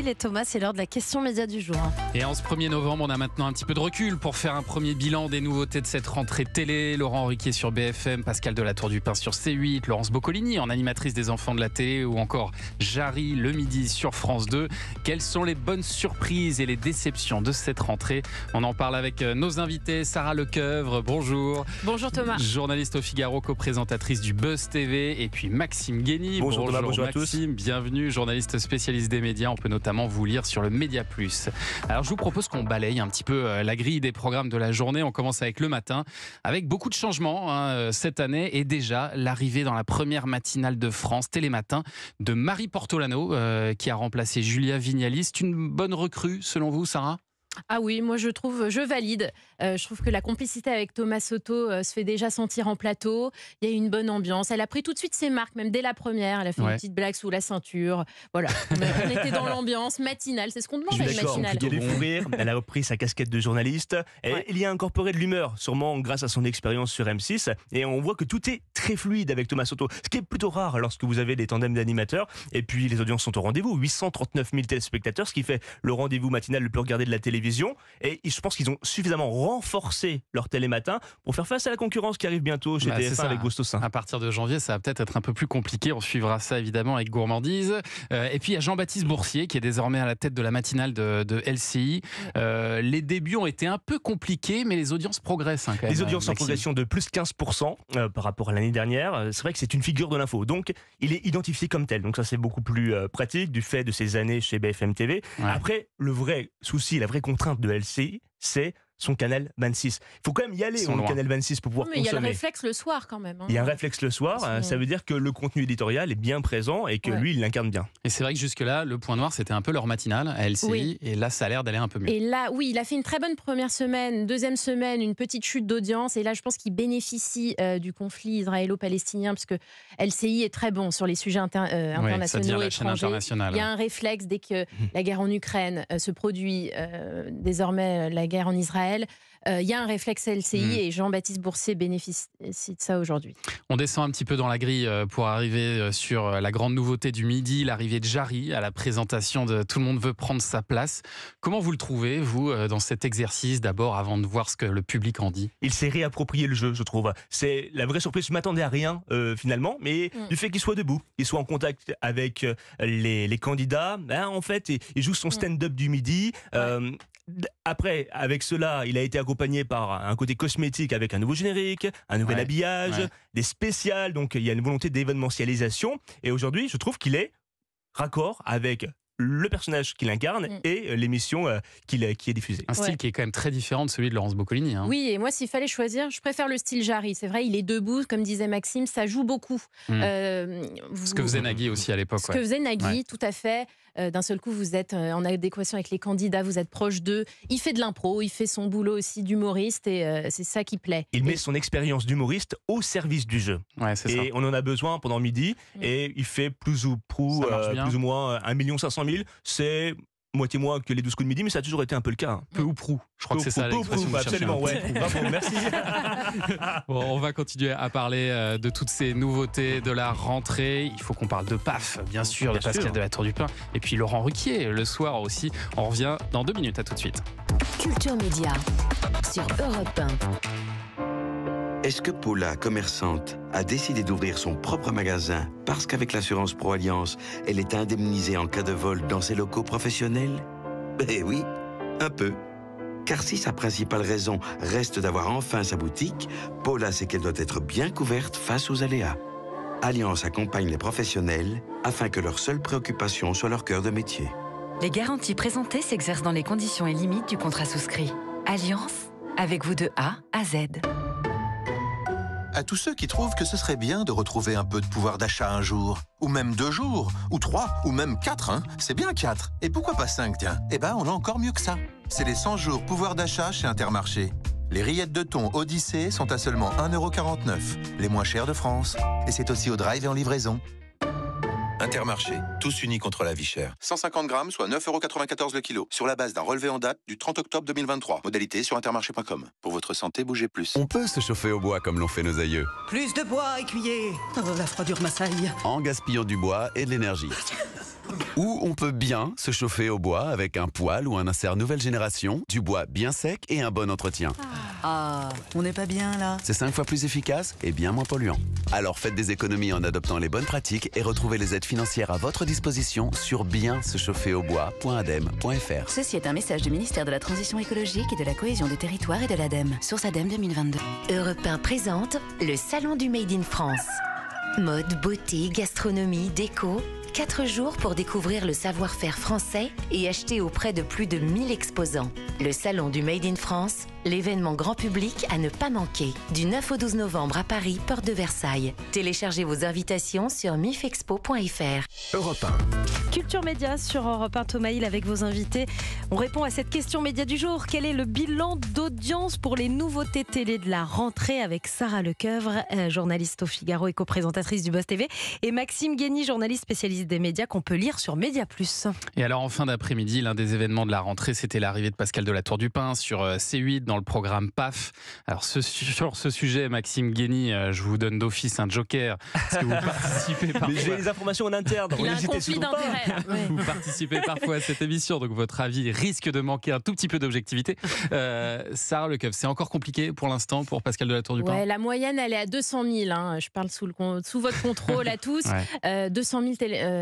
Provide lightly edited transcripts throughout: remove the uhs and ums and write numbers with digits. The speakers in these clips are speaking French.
Phil et Thomas, c'est l'heure de la question média du jour. Et en ce 1er novembre, on a maintenant un petit peu de recul pour faire un premier bilan des nouveautés de cette rentrée télé. Laurent Ruquier sur BFM, Pascal Delatour du Pin sur C8, Laurence Boccolini en animatrice des enfants de la télé ou encore Jarry le midi sur France 2. Quelles sont les bonnes surprises et les déceptions de cette rentrée? On en parle avec nos invités. Sarah Lecoeuvre, bonjour. Bonjour Thomas. Journaliste au Figaro, co-présentatrice du Buzz TV. Et puis Maxime Guény. Bonjour Thomas, bonjour Maxime, à tous. Bienvenue, journaliste spécialiste des médias. On peut notamment vous lire sur le Média Plus. Alors je vous propose qu'on balaye un petit peu la grille des programmes de la journée. On commence avec le matin, avec beaucoup de changements cette année et déjà l'arrivée dans la première matinale de France, Télématin, de Marie Portolano qui a remplacé Julia Vignali. C'est une bonne recrue selon vous, Sarah ? Ah oui, moi je valide. Je trouve que la complicité avec Thomas Soto se fait déjà sentir en plateau. Il y a une bonne ambiance. Elle a pris tout de suite ses marques, même dès la première. Elle a fait une petite blague sous la ceinture. Voilà, on était dans l'ambiance matinale. C'est ce qu'on demande à une matinale. Plutôt des fous rires. Elle a repris sa casquette de journaliste. Elle y a incorporé de l'humeur, sûrement grâce à son expérience sur M6. Et on voit que tout est très fluide avec Thomas Soto, ce qui est plutôt rare lorsque vous avez des tandems d'animateurs. Et puis les audiences sont au rendez-vous. 839 000 téléspectateurs, ce qui fait le rendez-vous matinal le plus regardé de la télévision. Et je pense qu'ils ont suffisamment renforcé leur télématin pour faire face à la concurrence qui arrive bientôt chez TF1 avec Ghost au sein. À partir de janvier, ça va peut-être être un peu plus compliqué. On suivra ça évidemment avec gourmandise. Et puis il y a Jean-Baptiste Boursier qui est désormais à la tête de la matinale de LCI. Les débuts ont été un peu compliqués, mais les audiences progressent quand même. Les audiences en progression de plus de 15% par rapport à l'année dernière. C'est vrai que c'est une figure de l'info. Donc il est identifié comme tel. Donc ça c'est beaucoup plus pratique du fait de ses années chez BFM TV. Ouais. Après, le vrai souci, la vraie contrainte de LCI, c'est son canal 26. Il faut quand même y aller au canal 26 pour pouvoir consommer. Il y a le réflexe le soir quand même. Il y a un réflexe le soir, ça veut dire que le contenu éditorial est bien présent et que lui, il l'incarne bien. Et c'est vrai que jusque-là, le point noir, c'était un peu leur matinale à LCI, et là, ça a l'air d'aller un peu mieux. Et là, oui, il a fait une très bonne première semaine, deuxième semaine, une petite chute d'audience, et là, je pense qu'il bénéficie du conflit israélo-palestinien, parce que LCI est très bon sur les sujets internationaux et étrangers. Il y a un réflexe dès que la guerre en Ukraine se produit, désormais la guerre en Israël. Il y a un réflexe LCI et Jean-Baptiste Boursier bénéficie de ça aujourd'hui. On descend un petit peu dans la grille pour arriver sur la grande nouveauté du midi, l'arrivée de Jarry à la présentation de Tout le monde veut prendre sa place. Comment vous le trouvez, vous, dans cet exercice, d'abord, avant de voir ce que le public en dit? Il s'est réapproprié le jeu, je trouve. C'est la vraie surprise. Je ne m'attendais à rien, finalement, mais du fait qu'il soit debout, qu'il soit en contact avec les candidats, en fait, il joue son stand-up du midi. Après, avec cela, il a été accompagné par un côté cosmétique avec un nouveau générique, un nouvel habillage, des spéciales. Donc, il y a une volonté d'événementialisation. Et aujourd'hui, je trouve qu'il est raccord avec le personnage qu'il incarne et l'émission qui est diffusée. Un style qui est quand même très différent de celui de Laurence Boccolini. Oui, et moi, s'il fallait choisir, je préfère le style Jarry. C'est vrai, il est debout, comme disait Maxime, ça joue beaucoup. Ce que faisait Nagui aussi à l'époque. Ce que faisait Nagui, tout à fait. D'un seul coup, vous êtes en adéquation avec les candidats, vous êtes proche d'eux. Il fait de l'impro, il fait son boulot aussi d'humoriste et c'est ça qui plaît. Il met son expérience d'humoriste au service du jeu. Ouais, c'est ça. Et on en a besoin pendant midi et il fait plus ou moins 1 500 000. C'est moitié moins que les 12 coups de midi, mais ça a toujours été un peu le cas. Peu ou prou. Je crois que c'est ça l'expression. Absolument, ouais. Bravo, merci. Bon, on va continuer à parler de toutes ces nouveautés de la rentrée. Il faut qu'on parle de PAF, bien sûr, de Pascal Delatour du Pin. Et puis Laurent Ruquier, le soir aussi. On revient dans 2 minutes. À tout de suite. Culture Média sur Europe 1. Est-ce que Paula, commerçante, a décidé d'ouvrir son propre magasin parce qu'avec l'assurance Pro-Alliance, elle est indemnisée en cas de vol dans ses locaux professionnels? Eh oui, un peu. Car si sa principale raison reste d'avoir enfin sa boutique, Paula sait qu'elle doit être bien couverte face aux aléas. Alliance accompagne les professionnels afin que leur seule préoccupation soit leur cœur de métier. Les garanties présentées s'exercent dans les conditions et limites du contrat souscrit. Alliance, avec vous de A à Z. À tous ceux qui trouvent que ce serait bien de retrouver un peu de pouvoir d'achat un jour, ou même 2 jours, ou 3, ou même 4, c'est bien 4. Et pourquoi pas 5, tiens? Eh ben, on a encore mieux que ça. C'est les 100 jours pouvoir d'achat chez Intermarché. Les rillettes de thon Odyssée sont à seulement 1,49 €, les moins chères de France. Et c'est aussi au drive et en livraison. Intermarché, tous unis contre la vie chère. 150 grammes, soit 9,94 € le kilo. Sur la base d'un relevé en date du 30 octobre 2023. Modalité sur intermarché.com. Pour votre santé, bougez plus. On peut se chauffer au bois comme l'ont fait nos aïeux. Plus de bois, écuyer. Oh, la froidure m'assaille. En gaspillant du bois et de l'énergie. Ou on peut bien se chauffer au bois avec un poêle ou un insert nouvelle génération, du bois bien sec et un bon entretien. Ah, on n'est pas bien là. C'est 5 fois plus efficace et bien moins polluant. Alors faites des économies en adoptant les bonnes pratiques et retrouvez les aides financières à votre disposition sur bien-se-chauffer-au-bois.adem.fr. Ceci est un message du ministère de la Transition écologique et de la cohésion des territoires et de l'ADEME. Source ADEME 2022. Europe 1 présente le Salon du Made in France. Mode, beauté, gastronomie, déco. 4 jours pour découvrir le savoir-faire français et acheter auprès de plus de 1000 exposants. Le Salon du Made in France, l'événement grand public à ne pas manquer. Du 9 au 12 novembre à Paris, porte de Versailles. Téléchargez vos invitations sur mifexpo.fr. Europe 1. Culture Média sur Europe 1, Thomas Hill avec vos invités. On répond à cette question média du jour. Quel est le bilan d'audience pour les nouveautés télé de la rentrée avec Sarah Lecoeuvre, journaliste au Figaro et co-présentatrice du Buzz TV, et Maxime Guény, journaliste spécialiste des médias qu'on peut lire sur Média+. Et alors en fin d'après-midi, l'un des événements de la rentrée, c'était l'arrivée de Pascal de la Tour du Pin sur C8 dans le programme PAF. Alors sur ce sujet, Maxime Guény, je vous donne d'office un joker parce que vous participez parfois. Mais j'ai les informations en interne. Il a un conflit d'intérêt. Vous participez parfois à cette émission, donc votre avis risque de manquer un tout petit peu d'objectivité. Sarah Lecoeuvre, c'est encore compliqué pour l'instant pour Pascal de la Tour du Pin. Ouais, la moyenne, elle est à 200 000. Hein. Je parle sous votre contrôle à tous. 200 000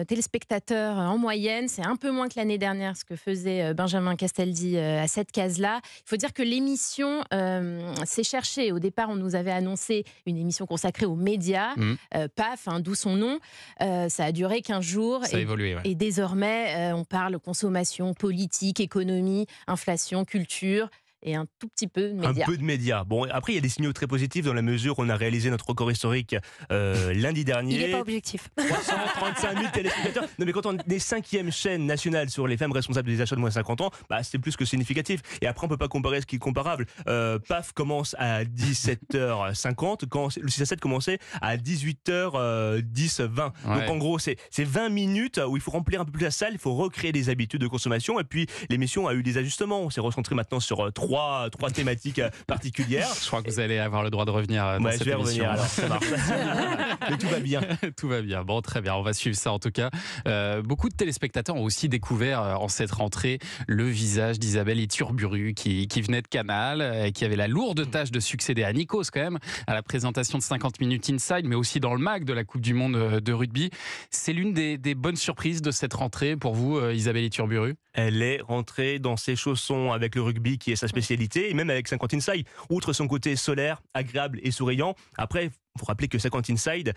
téléspectateurs en moyenne. C'est un peu moins que l'année dernière, ce que faisait Benjamin Castaldi à cette case-là. Il faut dire que l'émission s'est cherchée. Au départ, on nous avait annoncé une émission consacrée aux médias, PAF, d'où son nom. Ça a duré 15 jours. Ça a évolué, et désormais, on parle consommation, politique, économie, inflation, culture. Et un tout petit peu de médias. Un peu de médias. Bon, après, il y a des signaux très positifs dans la mesure où on a réalisé notre record historique lundi dernier. Il n'est pas objectif. 335 000 téléspectateurs. Non, mais quand on est 5e chaîne nationale sur les femmes responsables des achats de moins de 50 ans, c'est plus que significatif. Et après, on ne peut pas comparer ce qui est comparable. PAF commence à 17h50, quand le 6 à 7 commençait à 18h10, 20. Ouais. Donc en gros, c'est 20 minutes où il faut remplir un peu plus la salle, il faut recréer des habitudes de consommation. Et puis, l'émission a eu des ajustements. On s'est recentré maintenant sur trois thématiques particulières. Je crois que vous allez avoir le droit de revenir dans cette émission. Je vais revenir alors, ça marche. Mais tout va bien. Tout va bien. Bon, très bien. On va suivre ça en tout cas. Beaucoup de téléspectateurs ont aussi découvert en cette rentrée le visage d'Isabelle Iturburu qui venait de Canal, qui avait la lourde tâche de succéder à Nikos quand même, à la présentation de 50 minutes Inside, mais aussi dans le MAG de la Coupe du Monde de rugby. C'est l'une des bonnes surprises de cette rentrée pour vous, Isabelle Iturburu? Elle est rentrée dans ses chaussons avec le rugby qui est sa spécialité et même avec 50 Inside, outre son côté solaire, agréable et souriant. Après, il faut rappeler que 50 Inside,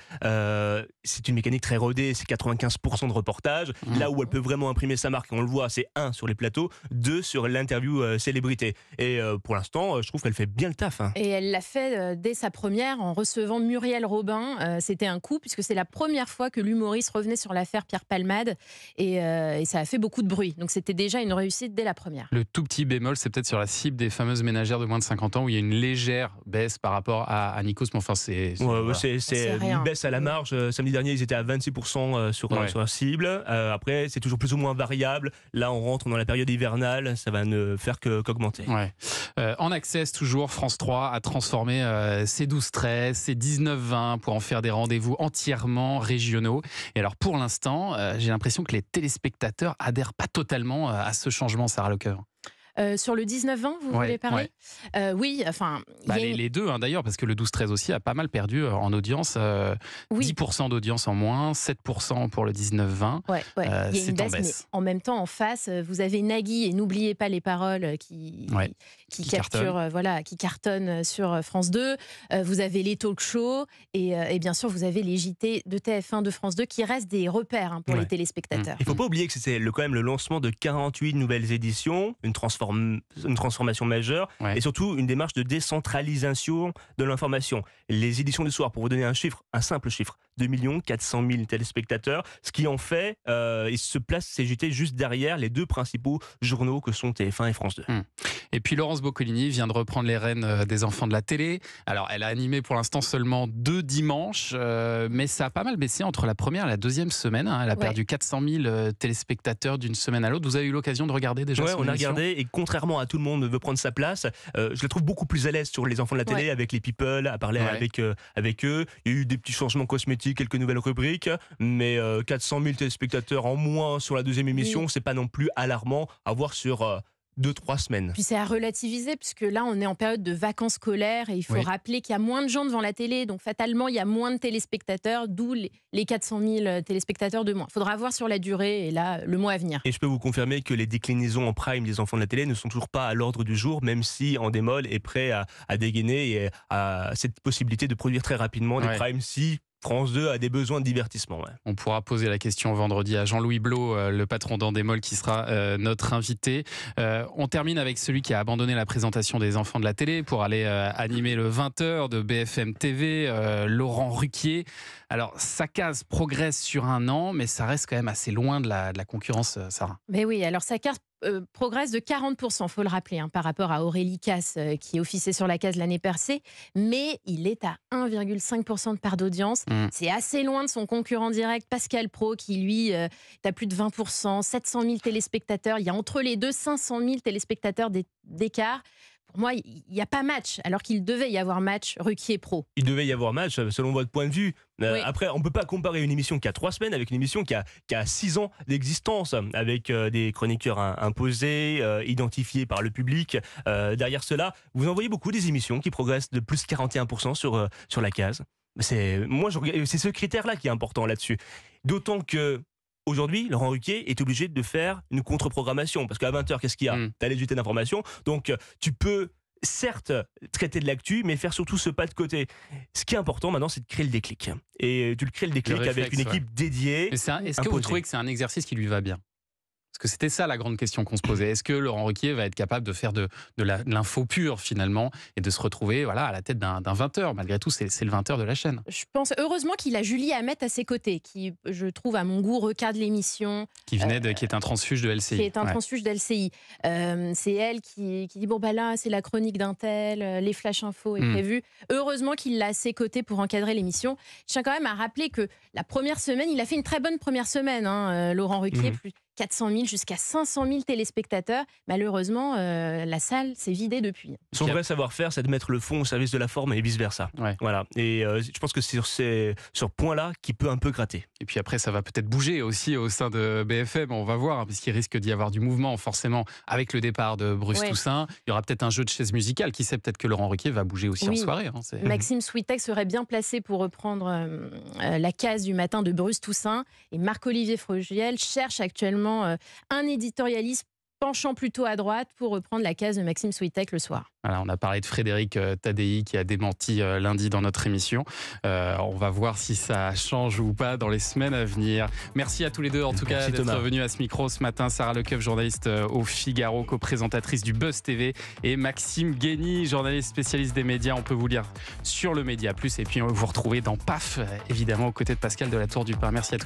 c'est une mécanique très rodée, c'est 95% de reportage. Là où elle peut vraiment imprimer sa marque, et on le voit, c'est 1 sur les plateaux, 2 sur l'interview célébrité. Et pour l'instant, je trouve qu'elle fait bien le taf. Et elle l'a fait dès sa première en recevant Muriel Robin. C'était un coup, puisque c'est la première fois que l'humoriste revenait sur l'affaire Pierre Palmade. Et ça a fait beaucoup de bruit. Donc c'était déjà une réussite dès la première. Le tout petit bémol, c'est peut-être sur la cible des fameuses ménagères de moins de 50 ans, où il y a une légère baisse par rapport à Nikos. Mais enfin, c'est une baisse à la marge. Samedi dernier, ils étaient à 26% sur la cible. Après, c'est toujours plus ou moins variable. Là, on rentre dans la période hivernale. Ça va ne faire qu'augmenter. Ouais. En Access, toujours, France 3 a transformé ses 12-13, ses 19-20 pour en faire des rendez-vous entièrement régionaux. Et alors, pour l'instant, j'ai l'impression que les téléspectateurs adhèrent pas totalement à ce changement, Sarah Lecoeuvre. Sur le 19-20, vous voulez parler? Oui, enfin... les deux, d'ailleurs, parce que le 12-13 aussi a pas mal perdu en audience. 10% d'audience en moins, 7% pour le 19-20. Il y a une baisse, mais en même temps, en face, vous avez Nagui, et n'oubliez pas les paroles qui cartonnent sur France 2. Vous avez les talk shows, et bien sûr, vous avez les JT de TF1 de France 2, qui restent des repères pour les téléspectateurs. Il ne faut pas oublier que c'est quand même le lancement de 48 nouvelles éditions, une transformation majeure et surtout une démarche de décentralisation de l'information. Les éditions du soir, pour vous donner un simple chiffre, 2 400 000 téléspectateurs, ce qui en fait, il se place CGT juste derrière les deux principaux journaux que sont TF1 et France 2. Et puis Laurence Boccolini vient de reprendre les rênes des enfants de la télé. Alors elle a animé pour l'instant seulement 2 dimanches, mais ça a pas mal baissé entre la première et la deuxième semaine. Elle a perdu 400 000 téléspectateurs d'une semaine à l'autre. Vous avez eu l'occasion de regarder déjà son on a émission? regardé, et contrairement à Tout le monde veut prendre sa place, je la trouve beaucoup plus à l'aise sur les enfants de la télé, avec les people, à parler avec eux. Il y a eu des petits changements cosmétiques, quelques nouvelles rubriques, mais 400 000 téléspectateurs en moins sur la deuxième émission, c'est pas non plus alarmant à voir sur 2-3 semaines. Puis c'est à relativiser, puisque là, on est en période de vacances scolaires et il faut rappeler qu'il y a moins de gens devant la télé, donc fatalement, il y a moins de téléspectateurs, d'où les 400 000 téléspectateurs de moins. Il faudra voir sur la durée et là, le mois à venir. Et je peux vous confirmer que les déclinaisons en prime des enfants de la télé ne sont toujours pas à l'ordre du jour, même si Endemol est prêt à dégainer et à cette possibilité de produire très rapidement des primes si France 2 a des besoins de divertissement. On pourra poser la question vendredi à Jean-Louis Blot, le patron d'Endemol, qui sera notre invité. On termine avec celui qui a abandonné la présentation des enfants de la télé pour aller animer le 20h de BFM TV, Laurent Ruquier. Alors, sa case progresse sur 1 an, mais ça reste quand même assez loin de la concurrence, Sarah. Mais oui, alors sa case progresse de 40%, il faut le rappeler, par rapport à Aurélie Casse, qui officiait sur la case l'année passée, mais il est à 1,5% de part d'audience. C'est assez loin de son concurrent direct, Pascal Praud, qui lui est à plus de 20%, 700 000 téléspectateurs. Il y a entre les deux 500 000 téléspectateurs d'écart. Pour moi, il n'y a pas match, alors qu'il devait y avoir match Ruquier-Pro. Il devait y avoir match, selon votre point de vue. Après, on ne peut pas comparer une émission qui a 3 semaines avec une émission qui a 6 ans d'existence, avec des chroniqueurs imposés, identifiés par le public. Derrière cela, vous en voyez beaucoup des émissions qui progressent de plus 41% sur la case. C'est ce critère-là qui est important là-dessus. D'autant que aujourd'hui, Laurent Ruquier est obligé de faire une contre-programmation. Parce qu'à 20h, qu'est-ce qu'il y a ? T'as les unités d'information. Donc, tu peux certes traiter de l'actu, mais faire surtout ce pas de côté. Ce qui est important maintenant, c'est de créer le déclic. Et tu le crées le déclic avec une équipe dédiée. Est-ce que vous trouvez que c'est un exercice qui lui va bien ? Parce que c'était ça la grande question qu'on se posait. Est-ce que Laurent Ruquier va être capable de faire de l'info pure finalement et de se retrouver à la tête d'un 20h ? Malgré tout, c'est le 20h de la chaîne. Je pense heureusement qu'il a Julie Hamet à ses côtés, qui, je trouve, à mon goût, recadre l'émission. Qui est un transfuge de LCI. Qui est un transfuge de LCI. C'est elle qui dit bon, là, c'est la chronique d'un tel, les flash infos est prévu. Heureusement qu'il l'a à ses côtés pour encadrer l'émission. Je tiens quand même à rappeler que la première semaine, il a fait une très bonne première semaine, Laurent Ruquier, plus 400 000 jusqu'à 500 000 téléspectateurs. Malheureusement, la salle s'est vidée depuis. Son vrai savoir-faire, c'est de mettre le fond au service de la forme et vice-versa. Voilà. Et je pense que c'est sur ce point-là qu'il peut un peu gratter. Et puis après, ça va peut-être bouger aussi au sein de BFM. On va voir, puisqu'il risque d'y avoir du mouvement, forcément, avec le départ de Bruce Toussaint. Il y aura peut-être un jeu de chaises musicales. Qui sait, peut-être que Laurent Ruquier va bouger aussi en soirée. Maxime Switek serait bien placé pour reprendre la case du matin de Bruce Toussaint. Et Marc-Olivier Frugiel cherche actuellement un éditorialiste penchant plutôt à droite pour reprendre la case de Maxime Switek le soir. Voilà, on a parlé de Frédéric Tadei qui a démenti lundi dans notre émission. On va voir si ça change ou pas dans les semaines à venir. Merci à tous les deux en tout cas d'être venus à ce micro ce matin. Sarah Lecoeuf, journaliste au Figaro, co-présentatrice du Buzz TV, et Maxime Guény, journaliste spécialiste des médias. On peut vous lire sur le Média Plus et puis vous retrouver dans PAF, évidemment, aux côtés de Pascal de la Tour du Pin. Merci à tous les deux.